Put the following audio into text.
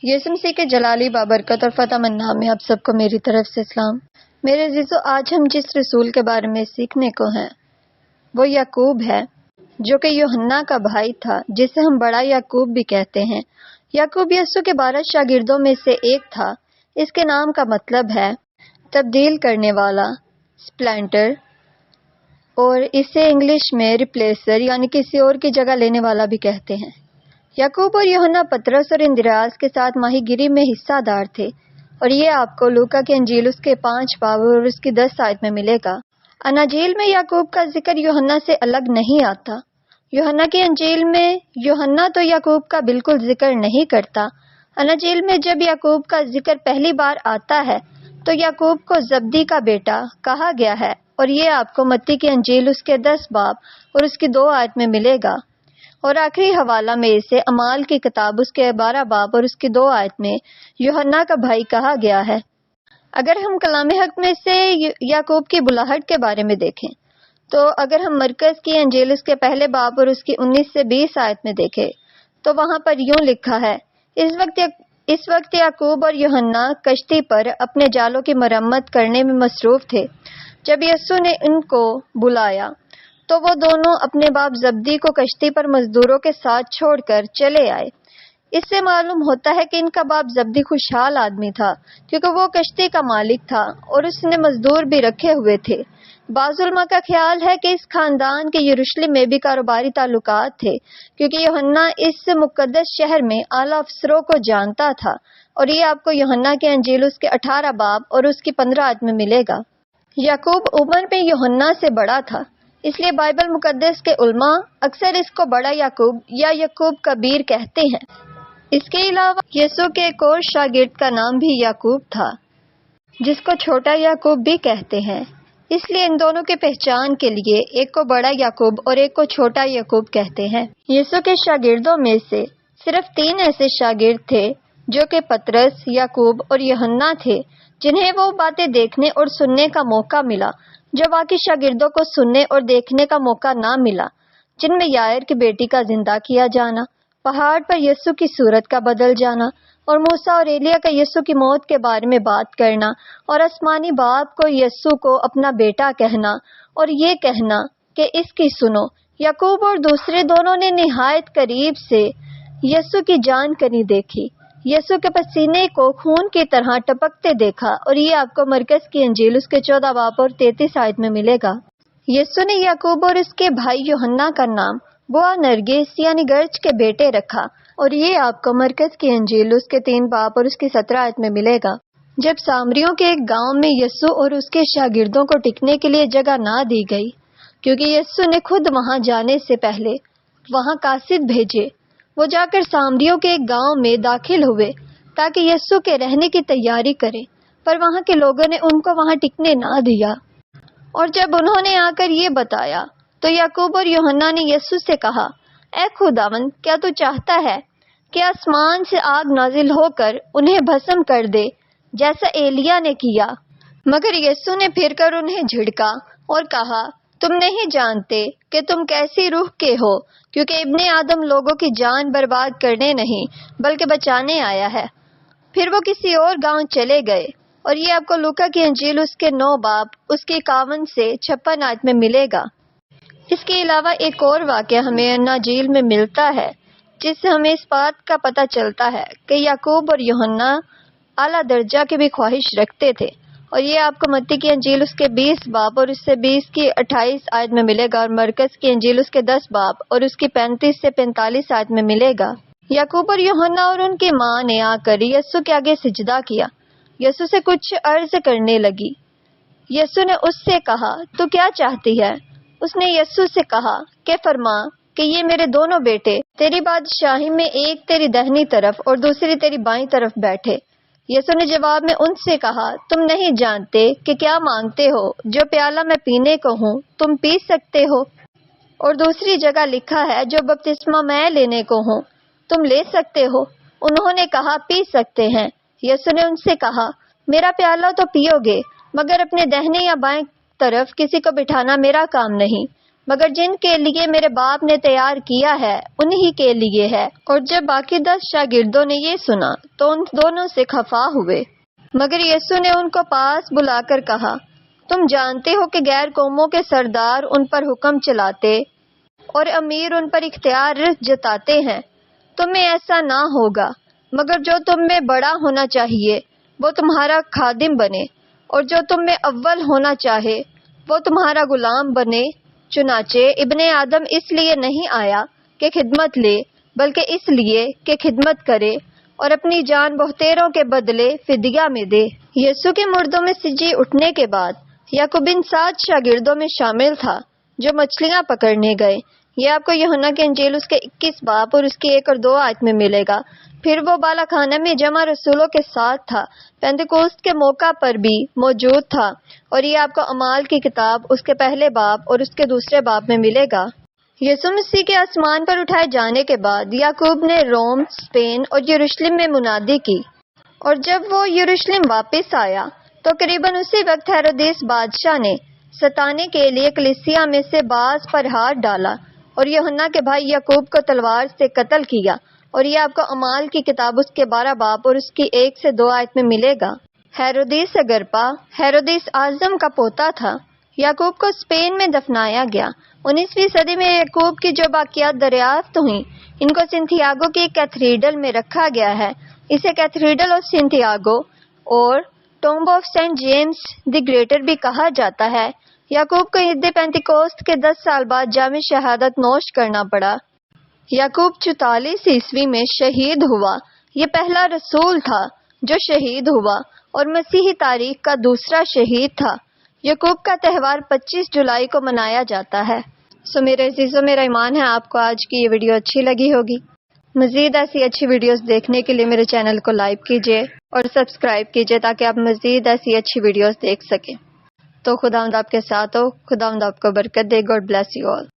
یسوع مسیح کے جلالی بابرکت اور فتح منا میں آپ سب کو میری طرف سے سلام۔ میرے عزیزو، آج ہم جس رسول کے بارے میں سیکھنے کو ہیں وہ یعقوب ہے، جو کہ یوحنا کا بھائی تھا، جسے ہم بڑا یعقوب بھی کہتے ہیں۔ یعقوب یسوع کے 12 شاگردوں میں سے ایک تھا۔ اس کے نام کا مطلب ہے تبدیل کرنے والا، سپلینٹر، اور اسے انگلش میں ریپلیسر یعنی کسی اور کی جگہ لینے والا بھی کہتے ہیں۔ یعقوب اور یوحنا پطرس اور اندریاس کے ساتھ ماہی گیری میں حصہ دار تھے، اور یہ آپ کو لوکا کی انجیل اس کے 5 باب اور اس کی 10 آیت میں ملے گا۔ اناجیل میں یعقوب کا ذکر یوحنا سے الگ نہیں آتا۔ یوحنا کی انجیل میں یوحنا تو یعقوب کا بالکل ذکر نہیں کرتا۔ اناجیل میں جب یعقوب کا ذکر پہلی بار آتا ہے تو یعقوب کو زبدی کا بیٹا کہا گیا ہے، اور یہ آپ کو متی کی انجیل اس کے 10 باب اور اس کی 2 آیت میں ملے گا، اور آخری حوالہ میں اسے اعمال کی کتاب اس کے 12 باب اور اس کی 2 آیت میں یوحنا کا بھائی کہا گیا ہے۔ اگر ہم کلام حق میں سے یعقوب کی بلاہٹ کے بارے میں دیکھیں تو اگر ہم مرکز کی انجیل اس کے پہلے باب اور اس کی 19 سے 20 آیت میں دیکھیں تو وہاں پر یوں لکھا ہے، اس وقت یعقوب اور یوحنا کشتی پر اپنے جالوں کی مرمت کرنے میں مصروف تھے۔ جب یسوع نے ان کو بلایا تو وہ دونوں اپنے باپ زبدی کو کشتی پر مزدوروں کے ساتھ چھوڑ کر چلے آئے۔ اس سے معلوم ہوتا ہے کہ ان کا باپ زبدی خوشحال آدمی تھا، کیونکہ وہ کشتی کا مالک تھا اور اس نے مزدور بھی رکھے ہوئے تھے۔ بعض علماء کا خیال ہے کہ اس خاندان کے یروشلم میں بھی کاروباری تعلقات تھے، کیونکہ یوحنا اس مقدس شہر میں اعلیٰ افسروں کو جانتا تھا، اور یہ آپ کو یوحنا کے انجیل اس کے 18 باب اور اس کی 15 آیت میں ملے گا۔ یعقوب عمر میں یوحنا سے بڑا تھا، اس لیے بائبل مقدس کے علماء اکثر اس کو بڑا یعقوب یا یعقوب کبیر کہتے ہیں۔ اس کے علاوہ یسوع کے ایک اور شاگرد کا نام بھی یعقوب تھا، جس کو چھوٹا یعقوب بھی کہتے ہیں۔ اس لیے ان دونوں کی پہچان کے لیے ایک کو بڑا یعقوب اور ایک کو چھوٹا یعقوب کہتے ہیں۔ یسوع کے شاگردوں میں سے صرف 3 ایسے شاگرد تھے جو کہ پطرس، یعقوب اور یوحنا تھے، جنہیں وہ باتیں دیکھنے اور سننے کا موقع ملا جو باقی شاگردوں کو سننے اور دیکھنے کا موقع نہ ملا، جن میں یائر کی بیٹی کا زندہ کیا جانا، پہاڑ پر یسوع کی صورت کا بدل جانا، اور موسیٰ اور ایلیاہ کا یسوع کی موت کے بارے میں بات کرنا، اور آسمانی باپ کو یسوع کو اپنا بیٹا کہنا اور یہ کہنا کہ اس کی سنو۔ یعقوب اور دوسرے دونوں نے نہایت قریب سے یسوع کی جان کنی دیکھی، یسوع کے پسینے کو خون کی طرح ٹپکتے دیکھا، اور یہ آپ کو مرکز کی انجیل اس کے 14 باب اور 33 آیت میں ملے گا۔ یسوع نے یعقوب اور اس کے بھائی یوحنا کا نام بوا نرگس یعنی گرج کے بیٹے رکھا، اور یہ آپ کو مرکز کی انجیل اس کے 3 باب اور اس کی 17 آیت میں ملے گا۔ جب سامریوں کے ایک گاؤں میں یسوع اور اس کے شاگردوں کو ٹکنے کے لیے جگہ نہ دی گئی، کیونکہ یسوع نے خود وہاں جانے سے پہلے وہاں قاصد بھیجے، وہ جا کر سامریوں کے ایک گاؤں میں داخل ہوئے تاکہ یسوع کے رہنے کی تیاری کریں، پر وہاں کے لوگوں نے ان کو وہاں ٹکنے نہ دیا۔ اور جب انہوں نے آ کر یہ بتایا تو یعقوب اور یوحنا نے یسوع سے کہا، اے خداوند، کیا تو چاہتا ہے کہ آسمان سے آگ نازل ہو کر انہیں بھسم کر دے جیسا ایلیاہ نے کیا؟ مگر یسوع نے پھر کر انہیں جھڑکا اور کہا، تم نہیں جانتے کہ تم کیسی روح کے ہو، کیونکہ ابن آدم لوگوں کی جان برباد کرنے نہیں بلکہ بچانے آیا ہے۔ پھر وہ کسی اور گاؤں چلے گئے، اور یہ آپ کو لوکا کی انجیل اس کے 9 باب اس کی 51 سے 56 آیت میں ملے گا۔ اس کے علاوہ ایک اور واقعہ ہمیں اناجیل میں ملتا ہے جس سے ہمیں اس بات کا پتہ چلتا ہے کہ یعقوب اور یوحنا اعلیٰ درجہ کی بھی خواہش رکھتے تھے، اور یہ آپ کو متی کی انجیل اس کے 20 باب اور اس سے 20 کی 28 آیت میں ملے گا، اور مرکز کی انجیل اس کے 10 باب اور اس کی 35 سے 45 آیت میں ملے گا۔ یعقوب اور یوحنا اور ان کی ماں نے آ کر یسوع کے آگے سجدہ کیا۔ یسوع سے کچھ عرض کرنے لگی۔ یسوع نے اس سے کہا، تو کیا چاہتی ہے؟ اس نے یسوع سے کہا کہ فرما کہ یہ میرے دونوں بیٹے تیری بادشاہی میں ایک تیری دہنی طرف اور دوسری تیری بائیں طرف بیٹھے۔ یسوع نے جواب میں ان سے کہا، تم نہیں جانتے کہ کیا مانگتے ہو؟ جو پیالہ میں پینے کو ہوں تم پی سکتے ہو؟ اور دوسری جگہ لکھا ہے، جو بپتسمہ میں لینے کو ہوں تم لے سکتے ہو؟ انہوں نے کہا، پی سکتے ہیں۔ یسوع نے ان سے کہا، میرا پیالہ تو پیو گے، مگر اپنے دہنے یا بائیں طرف کسی کو بٹھانا میرا کام نہیں۔ مگر جن کے لیے میرے باپ نے تیار کیا ہے انہی کے لیے ہے۔ اور جب باقی 10 شاگردوں نے یہ سنا تو ان دونوں سے خفا ہوئے، مگر یسوع نے ان کو پاس بلا کر کہا، تم جانتے ہو کہ غیر قوموں کے سردار ان پر حکم چلاتے اور امیر ان پر اختیار جتاتے ہیں۔ تم میں ایسا نہ ہوگا، مگر جو تم میں بڑا ہونا چاہیے وہ تمہارا خادم بنے، اور جو تم میں اول ہونا چاہے وہ تمہارا غلام بنے۔ چنانچہ ابن آدم اس لیے نہیں آیا کہ خدمت لے، بلکہ اس لیے کہ خدمت کرے اور اپنی جان بہتیروں کے بدلے فدیہ میں دے۔ یسوع کے مردوں میں سے جی اٹھنے کے بعد یعقوب ان 7 شاگردوں میں شامل تھا جو مچھلیاں پکڑنے گئے۔ یہ آپ کو یوحنا کی انجیل اس کے 21 باب اور اس کی 1 اور 2 آیت میں ملے گا۔ پھر وہ بالا خانہ میں جمع رسولوں کے ساتھ تھا، پینتیکوست کے موقع پر بھی موجود تھا، اور یہ آپ کو اعمال کی کتاب اس کے پہلے باب اور اس کے دوسرے باب میں ملے گا۔ یسوع مسیح کے آسمان پر اٹھائے جانے کے بعد یعقوب نے روم، اسپین اور یروشلم میں منادی کی، اور جب وہ یروشلم واپس آیا تو قریباً اسی وقت ہیرودیس بادشاہ نے ستانے کے لیے کلیسیا میں سے بعض پر ہاتھ ڈالا اور یوحنا کے بھائی یعقوب کو تلوار سے قتل کیا، اور یہ آپ کو اعمال کی کتاب اس کے 12 باب اور اس کی 1 سے 2 آیت میں ملے گا۔ ہیرودیس اگرپا ہیرودیس اعظم کا پوتا تھا۔ یعقوب کو اسپین میں دفنایا گیا۔ 19ویں صدی میں یعقوب کی جو باقیات دریافت ہوئیں ان کو سنتیاگو کی کیتھیڈرل میں رکھا گیا ہے۔ اسے کیتھیڈرل آف سنتیاگو اور tomb of Saint James the Greater بھی کہا جاتا ہے۔ یعقوب کو عید پینتیکوست کے 10 سال بعد جام شہادت نوش کرنا پڑا۔ یعقوب 44 عیسوی میں شہید ہوا۔ یہ پہلا رسول تھا جو شہید ہوا اور مسیحی تاریخ کا دوسرا شہید تھا۔ یعقوب کا تہوار 25 جولائی کو منایا جاتا ہے۔ میرے عزیزو، میرا ایمان ہے آپ کو آج کی یہ ویڈیو اچھی لگی ہوگی۔ مزید ایسی اچھی ویڈیوز دیکھنے کے لیے میرے چینل کو لائک کیجیے اور سبسکرائب کیجیے تاکہ آپ مزید ایسی اچھی ویڈیوز دیکھ سکیں۔ تو خداوند آپ کے ساتھ ہو، خداوند آپ کو برکت دے۔ God bless you all.